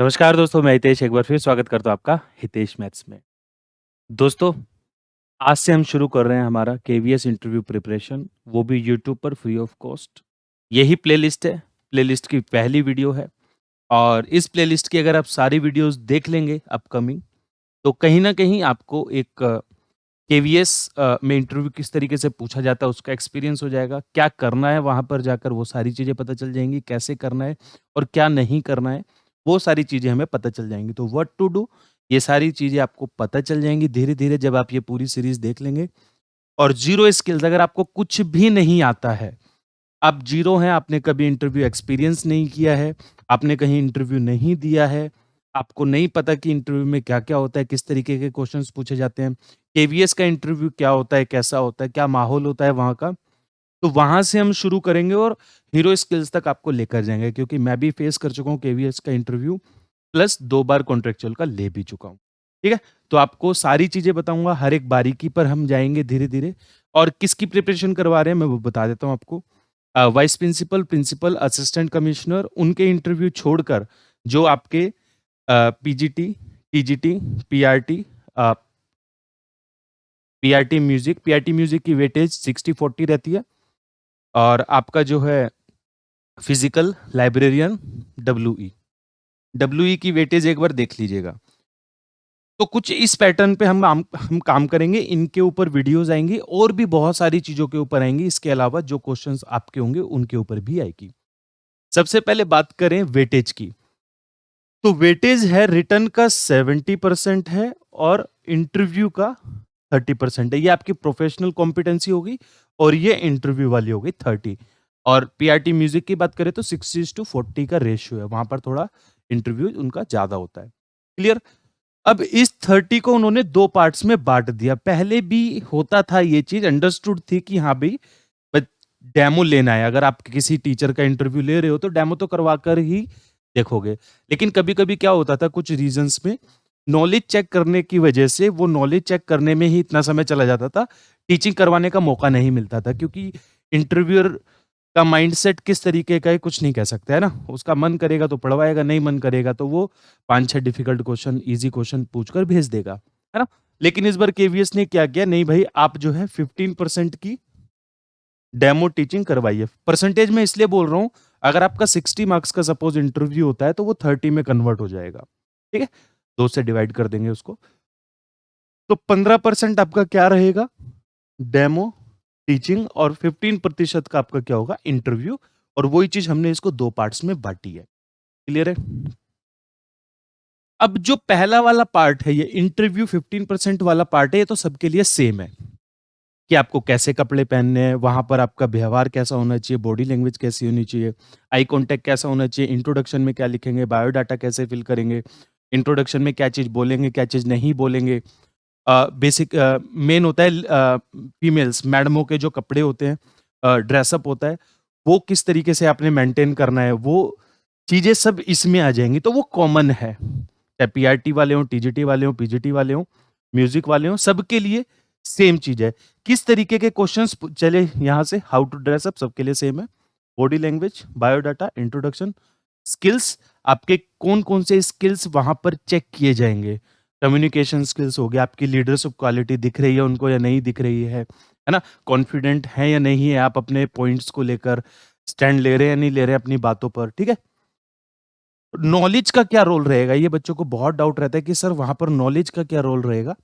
नमस्कार दोस्तों, मैं हितेश एक बार फिर स्वागत करता हूँ आपका हितेश मैथ्स में। दोस्तों, आज से हम शुरू कर रहे हैं हमारा केवीएस इंटरव्यू प्रिपरेशन, वो भी यूट्यूब पर फ्री ऑफ कॉस्ट। यही प्लेलिस्ट है, प्लेलिस्ट की पहली वीडियो है और इस प्लेलिस्ट की अगर आप सारी वीडियोज़ देख लेंगे अपकमिंग, तो कहीं न कहीं आपको एक केवीएस में इंटरव्यू किस तरीके से पूछा जाता है उसका एक्सपीरियंस हो जाएगा। क्या करना है वहाँ पर जाकर वो सारी चीज़ें पता चल जाएँगी, कैसे करना है और क्या नहीं करना है, वो सारी चीज़ें हमें पता चल जाएँगी। तो व्हाट टू डू ये सारी चीज़ें आपको पता चल जाएँगी धीरे-धीरे जब आप ये पूरी सीरीज़ देख लेंगे। और ज़ीरो स्किल्स अगर आपको कुछ भी नहीं आता है, आप ज़ीरो हैं, आपने कभी इंटरव्यू एक्सपीरियंस नहीं किया है, आपने कहीं इंटरव्यू नहीं दिया है, आपको नहीं पता कि इंटरव्यू में क्या-क्या होता है, किस तरीके के क्वेश्चन्स पूछे जाते हैं, केवीएस का इंटरव्यू क्या होता है, कैसा होता है, क्या माहौल होता है वहाँ का, तो वहाँ से हम शुरू करेंगे और हीरो स्किल्स तक आपको लेकर जाएँगे क्योंकि मैं भी फेस कर चुका हूँ केवीएस का इंटरव्यू प्लस 2 बार कॉन्ट्रेक्चुअल का ले भी चुका हूँ। ठीक है? तो आपको सारी चीज़ें बताऊँगा, हर एक बारीकी पर हम जाएँगे धीरे-धीरे और किसकी प्रिपरेशन करवा रहे हैं मैं वो बता देता हूँ आपको। Vice principal, principal, assistant commissioner उनके इंटरव्यू छोड़कर जो आपके PGT, TGT, PRT PRT music की वेटेज 60-40 रहती है और आपका जो है फिज़िकल, लाइब्रेरियन, डब्ल्यूई। डब्ल्यूई की वेटेज एक बार देख लीजिएगा। तो कुछ इस पैटर्न पे हम काम करेंगे, इनके ऊपर वीडियोज़ आएँगी और भी बहुत सारी चीज़ों के ऊपर आएँगी, इसके अलावा जो क्वेश्चन्स आपके होंगे, उनके ऊपर भी आएगी। सबसे पहले बात करें वेटेज की, तो वेटेज है रिटन का 70% है और इंटरव्यू का 30% है। ये आपकी प्रोफेशनल कॉम्पिटेंसी होगी और ये इंटरव्यू वाली होगी 30 और पीआरटी म्यूज़िक की बात करें तो 60:40 का रेशियो है, वहाँ पर थोड़ा इंटरव्यू उनका ज़्यादा होता है। क्लियर? अब इस 30 को उन्होंने 2 पार्ट्स में बाँट दिया। पहले भी होता था ये चीज़ अंडरस्टूड थी कि हाँ भई, ब डेमो लेना है। अगर आप किसी टीचर का इंटरव्यू ले रहे हो तो डेमो तो करवा कर ही देखोगे। लेकिन कभी-कभी क्या होता था कुछ रीज़न्स में नॉलेज चेक करने की वजह से वो नॉलेज चेक करने में ही इतना समय चला जाता था, टीचिंग करवाने का मौका नहीं मिलता था क्योंकि इंटरव्यूअर का माइंडसेट किस तरीके का है कुछ नहीं कह सकते, है ना? उसका मन करेगा तो पढ़वाएगा, नहीं मन करेगा तो वो 5-6 डिफिकल्ट क्वेश्चन, ईज़ी क्वेश्चन पूछकर भेज देगा, है ना? लेकिन इस बार केवीएस ने क्या किया, नहीं भाई आप जो है 15% की डेमो टीचिंग करवाइए। परसेंटेज मैं इसलिए बोल रहा हूँ, अगर आपका 60 मार्क्स का सपोज़ इंटरव्यू होता है तो वो 30 में कन्वर्ट हो जाएगा, ठीक है? 2 से डिवाइड कर देंगे उसको। तो 15% आपका क्या रहेगा? डेमो, टीचिंग और 15% का आपका क्या होगा? इंटरव्यू और वही चीज़ हमने इसको 2 पार्ट्स में बाँटी है। क्लियर है? अब जो पहला वाला पार्ट है, ये इंटरव्यू 15% वाला पार्ट है, ये तो सबके लिए सेम है, कि आपको कैसे कपड़े पहनने हैं, वहाँ पर आपका व्यवहार कैसा होना चाहिए, बॉडी लैंग्वेज कैसी होनी चाहिए, आई कॉन्टैक्ट कैसा होना चाहिए, इंट्रोडक्शन में क्या लिखेंगे, बायोडाटा कैसे फिल करेंगे, इंट्रोडक्शन में क्या चीज़ बोलेंगे, क्या चीज़ नहीं बोलेंगे। बेसिक मेन होता है फीमेल्स मैडमों के जो कपड़े होते हैं, ड्रेसअप होता है, वो किस तरीके से आपने मेंटेन करना है, वो चीज़ें सब इसमें आ जाएँगी, तो वो कॉमन है। चाहे पीआरटी वाले हों, टीजीटी वाले हों, पीजीटी वाले हों, म्यूज़िक वाले हों, सबके लिए सेम चीज़ है। किस तरीके के क्वेश्चंस चले यहाँ से हाउ टू ड्रेस अप सबके लिए सेम है। Body language, biodata, introduction, skills आपके कौन-कौन से स्किल्स वहाँ पर चेक किए जाएँगे। कम्युनिकेशन स्किल्स हो गया, आपकी लीडरशिप क्वालिटी दिख रही है उनको या नहीं दिख रही है ना? कॉन्फिडेंट हैं या नहीं है आप अपने पॉइंट्स को लेकर, स्टैंड ले रहे हैं या नहीं ले रहे हैं अपनी बातों पर, ठीक है? नॉलेज का क्या रोल रहेगा? ये बच्चों को बहुत डाउट रहता है कि सर वहाँ पर नॉलेज का क्या रोल रहेगा?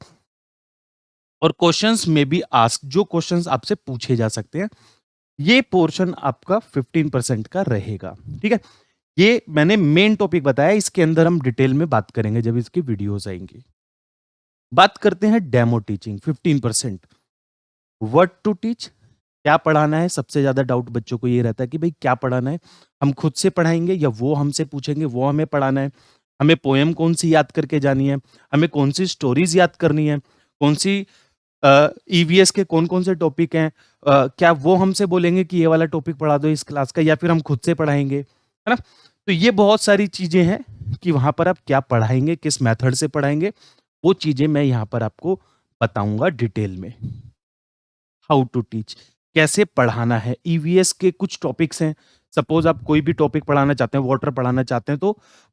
और क्वेश्चंस में बी आस्क्ड जो क्वेश्चंस आपसे पूछे जा सकते हैं, ये पोर्शन आपका 15% का रहेगा, ठीक है? ये मैंने मेन टॉपिक बताया, इसके अंदर हम डिटेल में बात करेंगे जब इसकी वीडियोज़ आएँगी। बात करते हैं demo teaching 15% what to teach क्या पढ़ाना है? सबसे ज़्यादा डाउट बच्चों को ये रहता है कि भई क्या पढ़ाना है? हम खुद से पढ़ाएँगे या वो हमसे पूछेंगे, वो हमें पढ़ाना है? हमें पोएम कौन-सी याद करके जानी है? हमें कौन-सी स्टोरीज़ याद करनी है? कौन-सी ईवीएस के कौन-कौन से टॉपिक हैं? क्या वो हमसे बोलेंगे कि ये वाला टॉपिक पढ़ा दो इस क्लास का या फिर हम खुद से पढ़ाएँगे? है ना? तो ये बहुत सारी चीज़ें हैं कि वहाँ पर आप क्या पढ़ाएँगे, किस मेथड से पढ़ाएँगे, वो चीज़ें मैं यहाँ पर आपको बताऊँगा डिटेल में। हाउ टू टीच कैसे पढ़ाना है? ईवीएस के कुछ टॉपिक्स हैं, सपोज़ आप कोई भी टॉपिक पढ़ाना चाहते हैं, वाटर पढ़ाना चाहते हैं, तो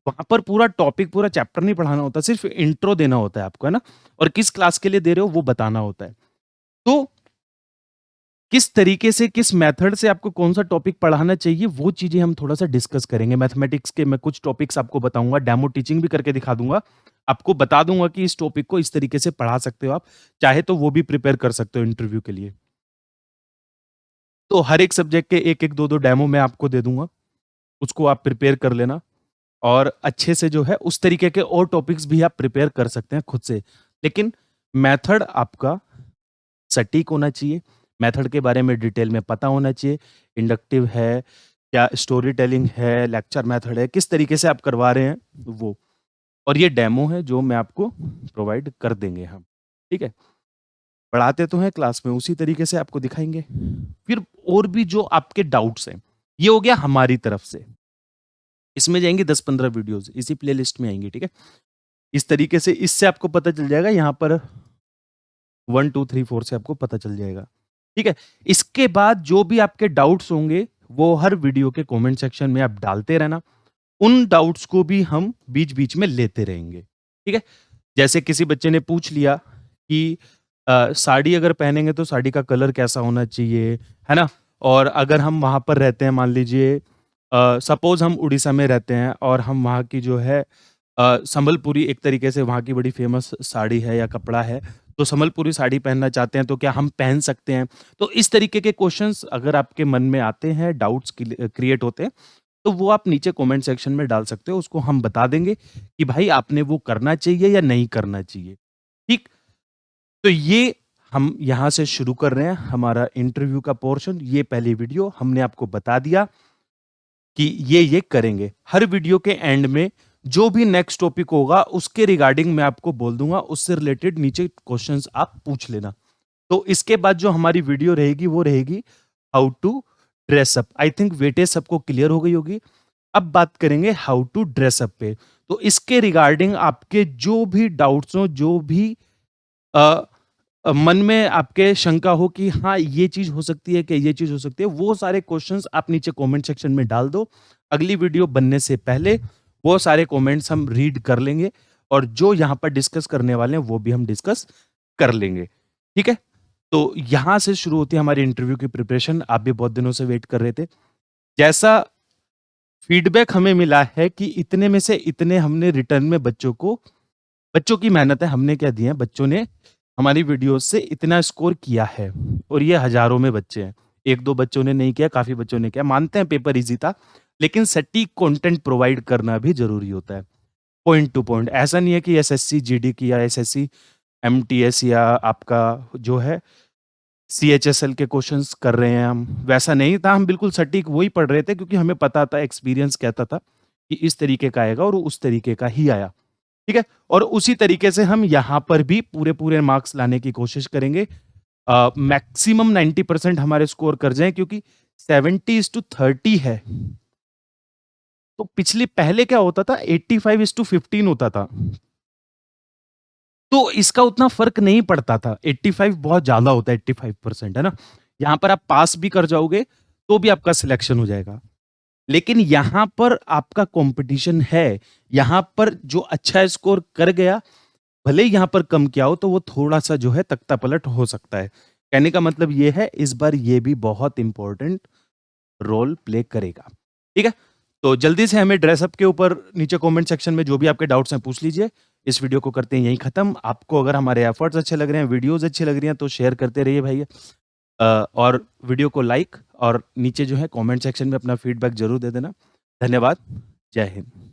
वहाँ पर पूरा टॉपिक, पूरा चैप्टर नहीं पढ़ाना होता, सिर्फ़ इंट्रो देना होता है आपको, है ना? और किस क्लास के लिए दे रहे हो, वो बताना होता है। तो किस तरीके से, किस मेथड से आपको कौन-सा टॉपिक पढ़ाना चाहिए, वो चीज़ें हम थोड़ा-सा डिस्कस करेंगे। मैथमेटिक्स के मैं कुछ टॉपिक्स आपको बताऊँगा, डेमो टीचिंग भी करके दिखा दूँगा। आपको बता दूँगा कि इस टॉपिक को इस तरीके से पढ़ा सकते हो आप, चाहे तो वो भी प्रिपेयर कर सकते हो इंटरव्यू के लिए। तो हर एक सब्जेक्ट के 1-1, 2-2 डेमो मैं आपको दे दूँगा, उसको आप प्रिपेयर कर लेना और अच्छे से जो है उस तरीके के और टॉपिक्स भी आप प्रिपेयर कर सकते हैं खुद से। लेकिन मेथड आपका सटीक होना चाहिए, मेथड के बारे में डिटेल में पता होना चाहिए, इंडक्टिव है, क्या स्टोरी टेलिंग है, लेक्चर मेथड है, किस तरीके से आप करवा रहे हैं वो। और ये डेमो है जो मैं आपको प्रोवाइड कर देंगे हम, ठीक है? पढ़ाते तो हैं क्लास में, उसी तरीके से आपको दिखाएँगे। फिर और भी जो आपके डाउट्स हैं, ये हो गया हमारी तरफ से। इसमें जाएँगी 10-15 वीडियोज़, इसी प्लेलिस्ट में आएँगी, ठीक है? इस तरीके से इससे आपको पता चल जाएगा यहाँ पर 1, 2, 3, 4 से आपको पता चल जाएगा, ठीक है? इसके बाद जो भी आपके डाउट्स होंगे, वो हर वीडियो के कमेंट सेक्शन में आप डालते रहना। उन डाउट्स को भी हम बीच-बीच में लेते रहेंगे, ठीक है? जैसे किसी बच्चे ने पूछ लिया कि साड़ी अगर पहनेंगे तो साड़ी का कलर कैसा होना चाहिए, है ना? और अगर हम वहाँ पर रहते हैं, मान लीजिए सपोज़ हम उड़ीसा में रहते हैं और हम वहाँ की जो है संबलपुरी, एक तरीके से वहाँ की बड़ी फ़ेमस साड़ी है या कपड़ा है, तो संबलपुरी साड़ी पहनना चाहते हैं, तो क्या हम पहन सकते हैं? तो इस तरीके के क्वेश्चन्स अगर आपके मन में आते हैं, डाउट्स क्रिएट होते हैं, तो वो आप नीचे कमेंट सेक्शन में डाल सकते हो, उसको हम बता देंगे कि भाई आपने वो करना चाहिए या नहीं करना चाहिए, ठीक? तो ये हम यहाँ से शुरू कर रहे हैं हमारा इंटरव्यू का पोर्शन। ये पहली वीडियो हमने आपको बता दिया कि ये करेंगे। हर वीडियो के एंड में जो भी नेक्स्ट टॉपिक होगा उसके रिगार्डिंग मैं आपको बोल दूँगा, उससे रिलेटेड नीचे क्वेश्चंस आप पूछ लेना। तो इसके बाद जो हमारी वीडियो रहेगी वो रहेगी how to dress up. I think weightage सबको क्लियर हो गई होगी। अब बात करेंगे हाउ टू ड्रेस अप पे। तो इसके रिगार्डिंग आपके जो भी डाउट्स हो, जो भी अ मन में आपके शंका हो कि हाँ, ये चीज़ हो सकती है क्या, ये चीज़ हो सकती है, वो सारे क्वेश्चंस आप नीचे कमेंट सेक्शन में डाल दो। अगली वीडियो बनने से पहले वो सारे कमेंट्स हम रीड कर लेंगे और जो यहाँ पर डिस्कस करने वाले हैं, वो भी हम डिस्कस कर लेंगे। ठीक है? तो यहाँ से शुरू होती है हमारी इंटरव्यू की प्रिपरेशन। आप भी बहुत दिनों से वेट कर रहे थे। जैसा फीडबैक हमें मिला है कि इतने में से इतने हमने रिटर्न में बच्चों की मेहनत है, हमने क्या दिया है, बच्चों ने हमारी वीडियोज़ से इतना स्कोर किया है और ये हज़ारों में बच्चे हैं। 1-2 बच्चों ने नहीं किया, काफ़ी बच्चों ने किया। मानते हैं पेपर ईज़ी था, लेकिन सटीक कंटेंट प्रोवाइड करना भी ज़रूरी होता है, पॉइंट टू पॉइंट। ऐसा नहीं है कि एसएससी जीडी की या एसएससी एमटीएस या आपका जो है सीएचएसएल के क्वेश्चंस कर रहे हैं हम, वैसा नहीं था। हम बिल्कुल सटीक वही पढ़ रहे थे क्योंकि हमें पता था, एक्सपीरियंस कहता था कि इस तरीके का आएगा और वो उस तरीके का ही आया। ठीक है? और उसी तरीके से हम यहाँ पर भी पूरे-पूरे मार्क्स लाने की कोशिश करेंगे। मैक्सिमम 90% हमारे स्कोर कर जाएँ क्योंकि 70:30 है। तो पिछली पहले क्या होता था, 85:15 होता था। तो इसका उतना फ़र्क नहीं पड़ता था। 85 बहुत ज़्यादा होता है, 85% है ना? यहाँ पर आप पास भी कर जाओगे, तो भी आपका सिलेक्शन हो जाएगा। लेकिन यहाँ पर आपका कॉम्पिटिशन है। यहाँ पर जो अच्छा स्कोर कर गया, भले ही यहाँ पर कम किया हो, तो वो थोड़ा-सा जो है तख्ता-पलट हो सकता है। कहने का मतलब ये है, इस बार ये भी बहुत इम्पोर्टेंट रोल प्ले करेगा। ठीक है? तो जल्दी से हमें ड्रेसअप के ऊपर नीचे कमेंट सेक्शन में जो भी आपके डाउट्स हैं पूछ लीजिए। इस वीडियो को करते हैं यहीं खत्म। आपको अगर हमारे एफर्ट्स अच्छे लग रहे हैं, वीडियोज़ अच्छी लग रही हैं, तो शेयर करते रहिए भाई। और वीडियो को लाइक और नीचे जो है कमेंट सेक्शन में अपना फीडबैक ज़रूर दे देना। धन्यवाद। जय हिंद।